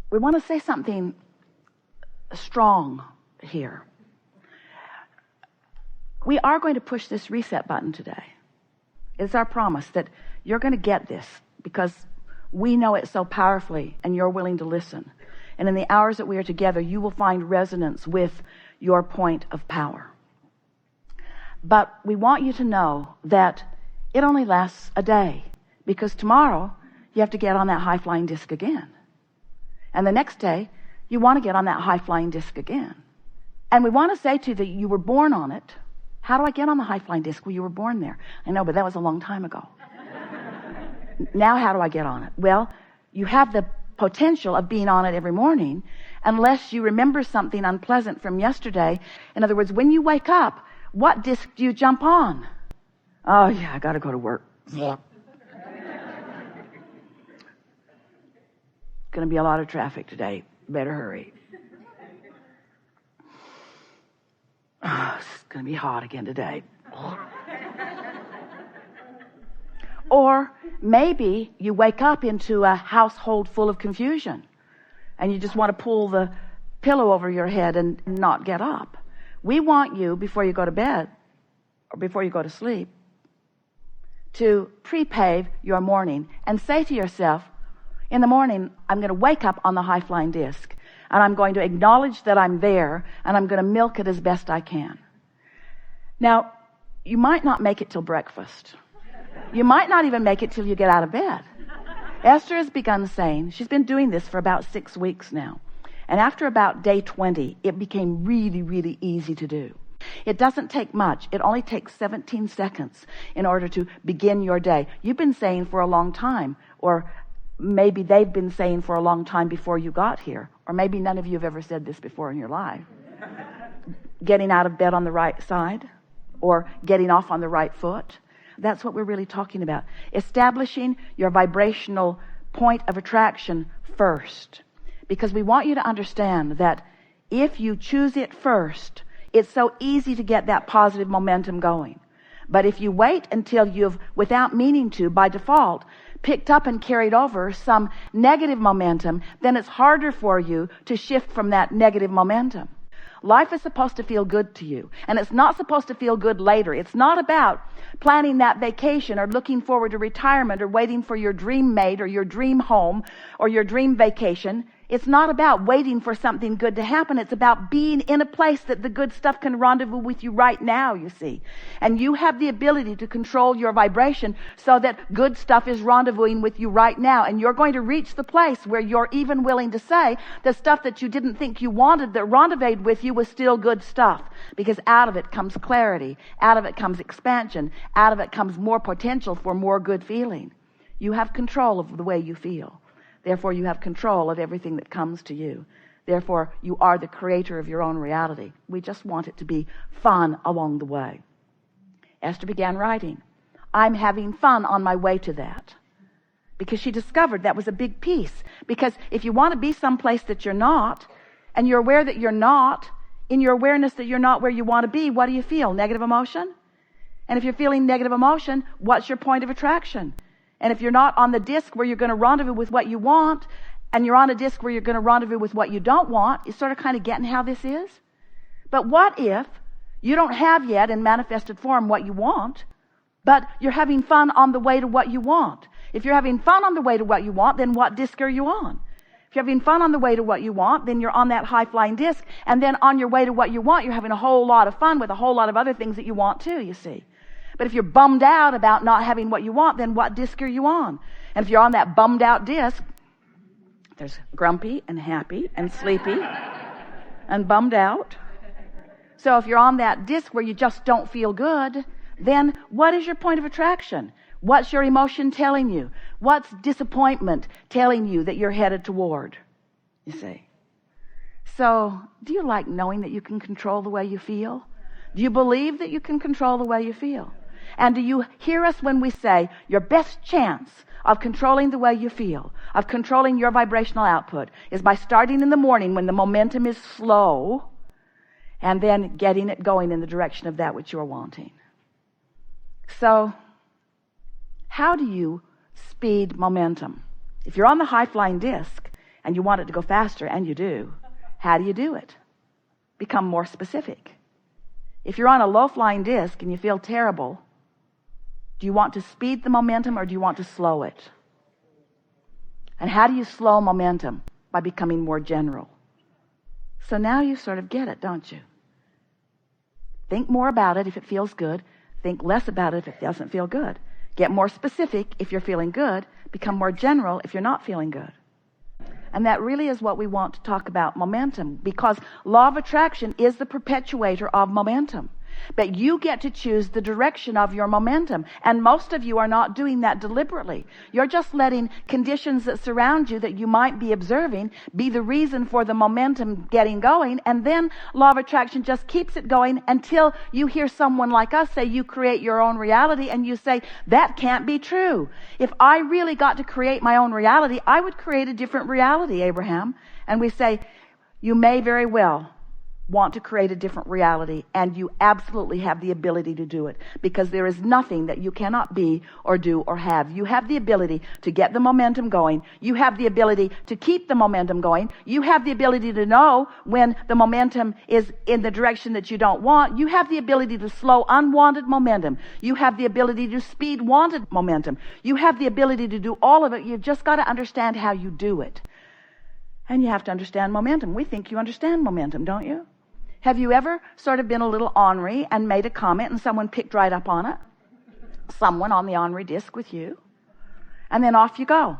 We want to say something strong here. We are going to push this reset button today. It's our promise that you're going to get this because we know it so powerfully and you're willing to listen. And in the hours that we are together, you will find resonance with your point of power. But we want you to know that it only lasts a day, because tomorrow you have to get on that high-flying disc again. And the next day, you want to get on that high-flying disc again. And we want to say to you that you were born on it. How do I get on the high-flying disc? Well, you were born there. I know, but that was a long time ago. Now how do I get on it? Well, you have the potential of being on it every morning unless you remember something unpleasant from yesterday. In other words, when you wake up, what disc do you jump on? Oh, yeah, I got to go to work. Yeah. Going to be a lot of traffic today. Better hurry. Oh, it's going to be hot again today. Or maybe you wake up into a household full of confusion and you just want to pull the pillow over your head and not get up. We want you, before you go to bed or before you go to sleep, to pre-pave your morning and say to yourself, in the morning, I'm going to wake up on the high-flying disc, and I'm going to acknowledge that I'm there, and I'm going to milk it as best I can. Now, you might not make it till breakfast. You might not even make it till you get out of bed. Esther has begun saying, she's been doing this for about 6 weeks now, and after about day 20, it became really, really easy to do. It doesn't take much. It only takes 17 seconds in order to begin your day. You've been saying for a long time, or maybe they've been saying for a long time before you got here, or maybe none of you have ever said this before in your life. Getting out of bed on the right side, or getting off on the right foot. That's what we're really talking about. Establishing your vibrational point of attraction first. Because we want you to understand that if you choose it first, it's so easy to get that positive momentum going. But if you wait until you've, without meaning to, by default, picked up and carried over some negative momentum, then it's harder for you to shift from that negative momentum. Life is supposed to feel good to you, and it's not supposed to feel good later. It's not about planning that vacation or looking forward to retirement or waiting for your dream mate or your dream home or your dream vacation. It's not about waiting for something good to happen. It's about being in a place that the good stuff can rendezvous with you right now, you see. And you have the ability to control your vibration so that good stuff is rendezvousing with you right now. And you're going to reach the place where you're even willing to say the stuff that you didn't think you wanted that rendezvoused with you was still good stuff. Because out of it comes clarity. Out of it comes expansion. Out of it comes more potential for more good feeling. You have control of the way you feel. Therefore, you have control of everything that comes to you. Therefore, you are the creator of your own reality. We just want it to be fun along the way. Esther began writing, I'm having fun on my way to that. Because she discovered that was a big piece. Because if you want to be someplace that you're not, and you're aware that you're not, in your awareness that you're not where you want to be, what do you feel? Negative emotion? And if you're feeling negative emotion, what's your point of attraction? And if you're not on the disc where you're going to rendezvous with what you want, and you're on a disc where you're going to rendezvous with what you don't want, you sort of kind of getting how this is? But what if you don't have yet in manifested form what you want, but you're having fun on the way to what you want? If you're having fun on the way to what you want, then what disc are you on? If you're having fun on the way to what you want, then you're on that high-flying disc, and then on your way to what you want, you're having a whole lot of fun with a whole lot of other things that you want too, you see. But if you're bummed out about not having what you want, then what disc are you on? And if you're on that bummed out disc, there's grumpy and happy and sleepy and bummed out. So if you're on that disc where you just don't feel good, then what is your point of attraction? What's your emotion telling you? What's disappointment telling you that you're headed toward? You see. So, do you like knowing that you can control the way you feel? Do you believe that you can control the way you feel? And do you hear us when we say your best chance of controlling the way you feel, of controlling your vibrational output, is by starting in the morning when the momentum is slow and then getting it going in the direction of that which you're wanting. So, how do you speed momentum? If you're on the high-flying disc and you want it to go faster, and you do, how do you do it? Become more specific. If you're on a low-flying disc and you feel terrible, do you want to speed the momentum or do you want to slow it? And how do you slow momentum? By becoming more general. So now you sort of get it, don't you? Think more about it if it feels good. Think less about it if it doesn't feel good. Get more specific if you're feeling good. Become more general if you're not feeling good. And that really is what we want to talk about, momentum, because law of attraction is the perpetuator of momentum. But you get to choose the direction of your momentum. And most of you are not doing that deliberately. You're just letting conditions that surround you that you might be observing be the reason for the momentum getting going. And then law of attraction just keeps it going until you hear someone like us say you create your own reality, and you say, that can't be true. If I really got to create my own reality, I would create a different reality, Abraham. And we say, you may very well want to create a different reality, and you absolutely have the ability to do it, because there is nothing that you cannot be or do or have. You have the ability to get the momentum going. You have the ability to keep the momentum going. You have the ability to know when the momentum is in the direction that you don't want. You have the ability to slow unwanted momentum. You have the ability to speed wanted momentum. You have the ability to do all of it. You've just got to understand how you do it. And you have to understand momentum. We think you understand momentum, don't you? Have you ever sort of been a little ornery and made a comment and someone picked right up on it? Someone on the ornery disc with you. And then off you go.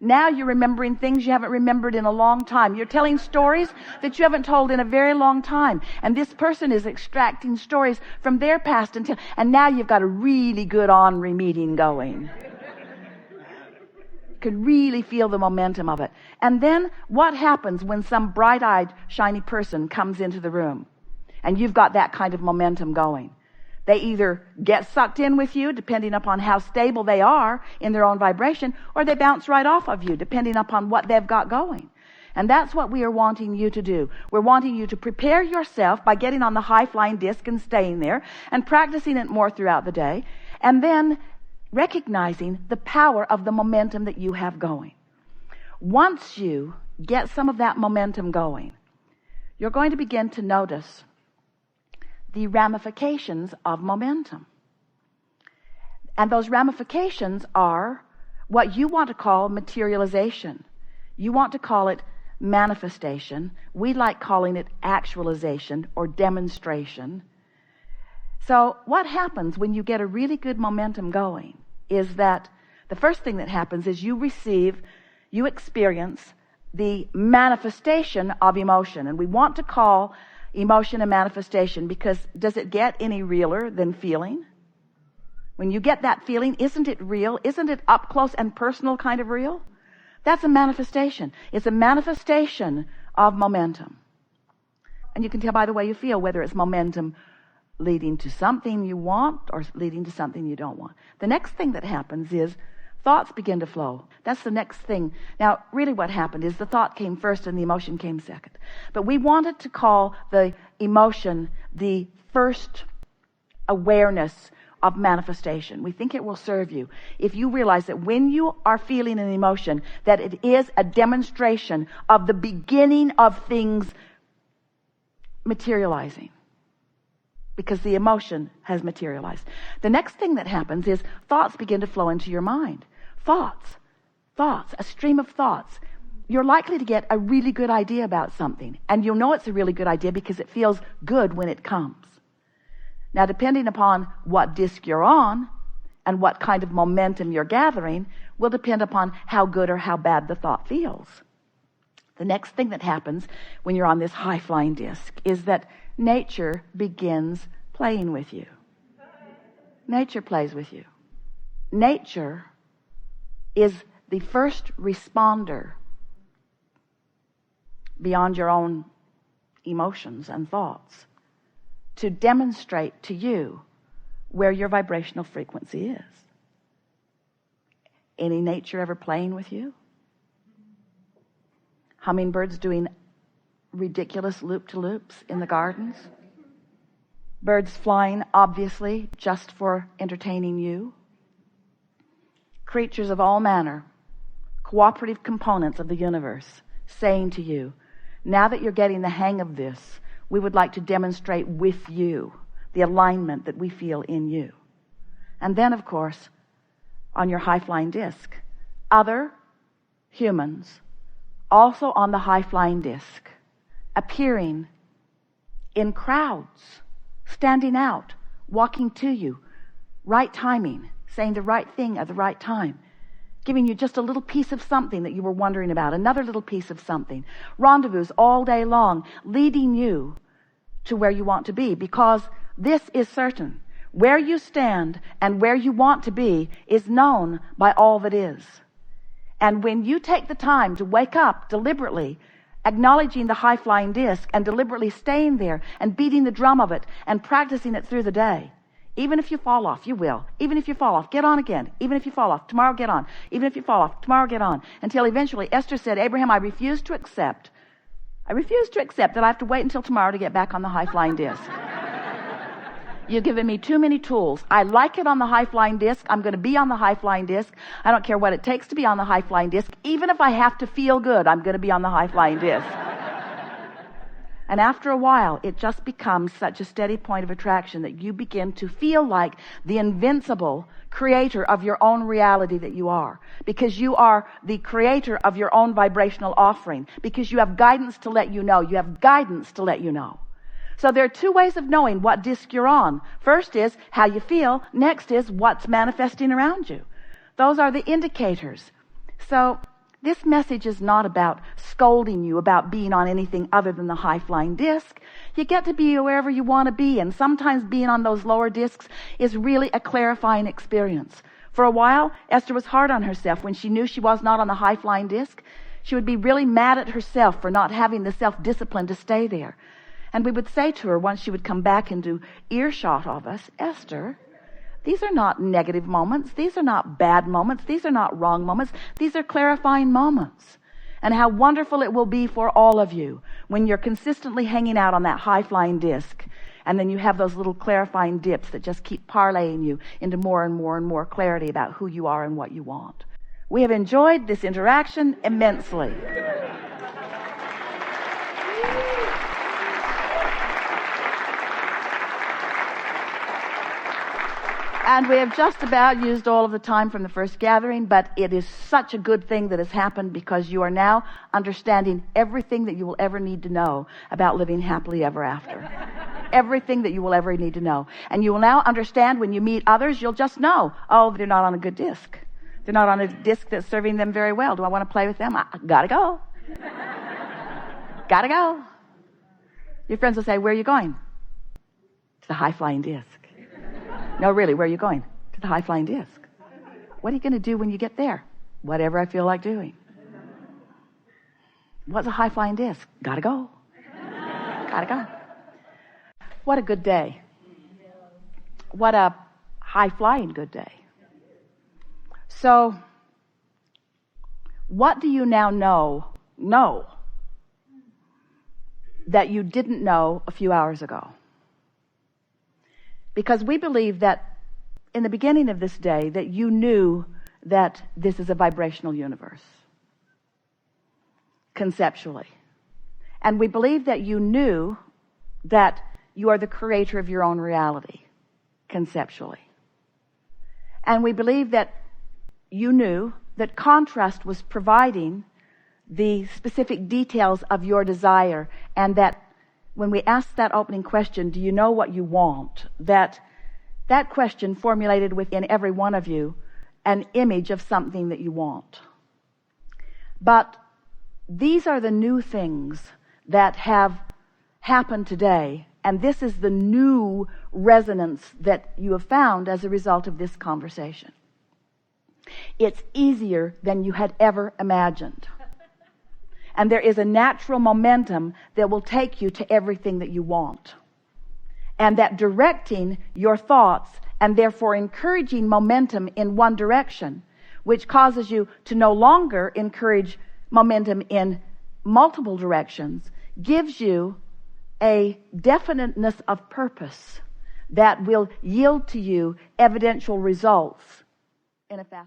Now you're remembering things you haven't remembered in a long time. You're telling stories that you haven't told in a very long time. And this person is extracting stories from their past and now you've got a really good ornery meeting going. Could really feel the momentum of it. And then what happens when some bright-eyed, shiny person comes into the room and you've got that kind of momentum going? They either get sucked in with you, depending upon how stable they are in their own vibration, or they bounce right off of you, depending upon what they've got going. And that's what we are wanting you to do. We're wanting you to prepare yourself by getting on the high-flying disc and staying there and practicing it more throughout the day, and then recognizing the power of the momentum that you have going. Once you get some of that momentum going, you're going to begin to notice the ramifications of momentum. And those ramifications are what you want to call materialization. You want to call it manifestation. We like calling it actualization or demonstration. So what happens when you get a really good momentum going is that the first thing that happens is you experience the manifestation of emotion. And we want to call emotion a manifestation because does it get any realer than feeling? When you get that feeling, isn't it real? Isn't it up close and personal kind of real? That's a manifestation. It's a manifestation of momentum. And you can tell by the way you feel whether it's momentum leading to something you want or leading to something you don't want. The next thing that happens is thoughts begin to flow. That's the next thing. Now, really what happened is the thought came first and the emotion came second. But we wanted to call the emotion the first awareness of manifestation. We think it will serve you if you realize that when you are feeling an emotion, that it is a demonstration of the beginning of things materializing. Because the emotion has materialized. The next thing that happens is thoughts begin to flow into your mind. Thoughts, a stream of thoughts. You're likely to get a really good idea about something. And you'll know it's a really good idea because it feels good when it comes. Now, depending upon what disc you're on and what kind of momentum you're gathering will depend upon how good or how bad the thought feels. The next thing that happens when you're on this high-flying disc is that nature begins playing with you. Nature plays with you. Nature is the first responder beyond your own emotions and thoughts to demonstrate to you where your vibrational frequency is. Any nature ever playing with you? Hummingbirds doing ridiculous loop-to-loops in the gardens. Birds flying, obviously, just for entertaining you. Creatures of all manner cooperative components of the universe saying to you, now that you're getting the hang of this, we would like to demonstrate with you the alignment that we feel in you. And then, of course, on your high-flying disc, other humans also on the high-flying disc, appearing in crowds, standing out, walking to you, right timing, saying the right thing at the right time, giving you just a little piece of something that you were wondering about, another little piece of something, rendezvous all day long, leading you to where you want to be, because this is certain. Where you stand and where you want to be is known by all that is. And when you take the time to wake up deliberately, acknowledging the high-flying disc and deliberately staying there and beating the drum of it and practicing it through the day, even if you fall off, you will. Even if you fall off, get on again. Even if you fall off, tomorrow get on. Even if you fall off, tomorrow get on. Until eventually Esther said, Abraham, I refuse to accept that I have to wait until tomorrow to get back on the high-flying disc. You've given me too many tools. I like it on the high-flying disc. I'm going to be on the high-flying disc. I don't care what it takes to be on the high-flying disc. Even if I have to feel good, I'm going to be on the high-flying disc. And after a while, it just becomes such a steady point of attraction that you begin to feel like the invincible creator of your own reality that you are. Because you are the creator of your own vibrational offering. Because you have guidance to let you know. You have guidance to let you know. So there are two ways of knowing what disc you're on. First is how you feel. Next is what's manifesting around you. Those are the indicators. So this message is not about scolding you about being on anything other than the high-flying disc. You get to be wherever you want to be, and sometimes being on those lower discs is really a clarifying experience. For a while, Esther was hard on herself when she knew she was not on the high-flying disc. She would be really mad at herself for not having the self-discipline to stay there. And we would say to her once she would come back into earshot of us, Esther, these are not negative moments. These are not bad moments. These are not wrong moments. These are clarifying moments. And how wonderful it will be for all of you when you're consistently hanging out on that high-flying disc. And then you have those little clarifying dips that just keep parlaying you into more and more and more clarity about who you are and what you want. We have enjoyed this interaction immensely. And we have just about used all of the time from the first gathering, but it is such a good thing that has happened because you are now understanding everything that you will ever need to know about living happily ever after. Everything that you will ever need to know. And you will now understand when you meet others, you'll just know, oh, they're not on a good disc. They're not on a disc that's serving them very well. Do I want to play with them? I gotta go. Gotta go. Your friends will say, where are you going? To the high-flying disc. No, really, where are you going? To the high-flying disc. What are you going to do when you get there? Whatever I feel like doing. What's a high-flying disc? Gotta go. Gotta go. What a good day. What a high-flying good day. So, what do you now know that you didn't know a few hours ago? Because we believe that in the beginning of this day that you knew that this is a vibrational universe, conceptually. And we believe that you knew that you are the creator of your own reality, conceptually. And we believe that you knew that contrast was providing the specific details of your desire, and that when we asked that opening question, do you know what you want? That question formulated within every one of you an image of something that you want. But these are the new things that have happened today, and this is the new resonance that you have found as a result of this conversation. It's easier than you had ever imagined. And there is a natural momentum that will take you to everything that you want. And that directing your thoughts and therefore encouraging momentum in one direction, which causes you to no longer encourage momentum in multiple directions, gives you a definiteness of purpose that will yield to you evidential results in a fast